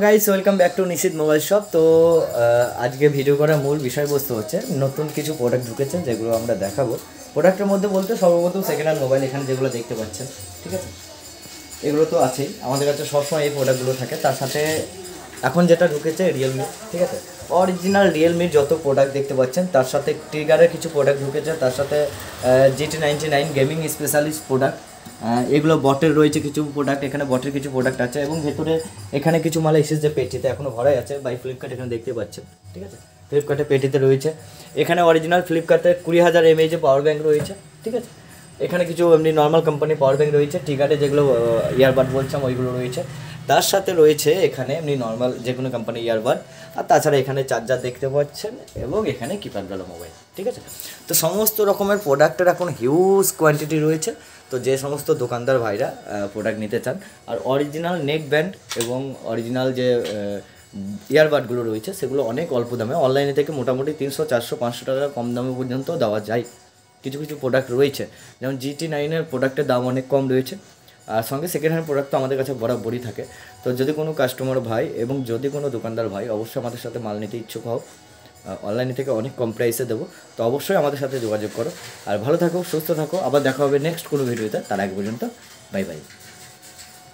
Guys welcome back to Nishit mobile shop. তো আজকে video করার মূল বিষয়বস্তু হচ্ছে নতুন কিছু প্রোডাক্ট ঢুকেছে যেগুলো আমরা দেখাবো। প্রোডাক্টের মধ্যে বলতে সর্বপ্রথম সেকেন্ড হ্যান্ড মোবাইল এখানে যেগুলো দেখতে পাচ্ছেন, ঠিক আছে, এগুলো তো আছেই, আমাদের কাছে সবসময় এই প্রোডাক্টগুলো থাকে। তার সাথে এখন যেটা ঢুকেছে রিয়েলমি, ঠিক আছে, অরিজিনাল রিয়েলমির যত প্রোডাক্ট দেখতে পাচ্ছেন, তার সাথে ট্রিগারের কিছু প্রোডাক্ট ঢুকেছে, তার সাথে GT99 গেমিং স্পেশালিস্ট প্রোডাক্ট, এগুলো বটের রয়েছে কিছু প্রোডাক্ট, এখানে বটের কিছু প্রোডাক্ট আছে এবং ভেতরে এখানে কিছু মাল এসেছে পেটিতে, এখনও ভরাই আছে বাই ফ্লিপকার্ট, এখানে দেখতে পাচ্ছেন, ঠিক আছে, ফ্লিপকার্টে পেটিতে রয়েছে। এখানে অরিজিনাল ফ্লিপকার্টে 20,000 mAh পাওয়ার ব্যাঙ্ক রয়েছে, ঠিক আছে। এখানে কিছু এমনি নর্মাল কোম্পানি পাওয়ার ব্যাঙ্ক রয়েছে, টিকাটে যেগুলো ইয়ারবাড বলছিলাম ওইগুলো রয়েছে। তার সাথে রয়েছে এখানে এমনি নর্মাল যে কোনো কোম্পানি ইয়ারবাড, আর তাছাড়া এখানে চার্জার দেখতে পাচ্ছেন এবং এখানে কিপ্যাড वाला মোবাইল, ঠিক আছে। তো সমস্ত রকমের প্রোডাক্টের এখন হিউজ কোয়ান্টিটি রয়েছে। তো যে সমস্ত দোকানদার ভাইরা প্রোডাক্ট নিতে চান আর অরিজিনাল নেক ব্যান্ড এবং অরিজিনাল যে ইয়ারবাডগুলো রয়েছে সেগুলো অনেক অল্প দামে অনলাইনে থেকে মোটামুটি 300, 400, 500 টাকা কম দামে পর্যন্ত দেওয়া যায়। কিছু কিছু প্রোডাক্ট রয়েছে, যেমন GT9 প্রোডাক্টের দাম অনেক কম রয়েছে, আর সঙ্গে সেকেন্ড হ্যান্ড প্রোডাক্ট তো আমাদের কাছে বরাবরই থাকে। তো যদি কোনো কাস্টমার ভাই এবং যদি কোনো দোকানদার ভাই অবশ্যই আমাদের সাথে মাল নিতে ইচ্ছুক হও, অনলাইনে থেকে অনেক কম প্রাইসে দেবো, তো অবশ্যই আমাদের সাথে যোগাযোগ করো। আর ভালো থাকো, সুস্থ থাকো, আবার দেখা হবে নেক্সট কোনো ভিডিওতে। তার আগে পর্যন্ত বাই বাই।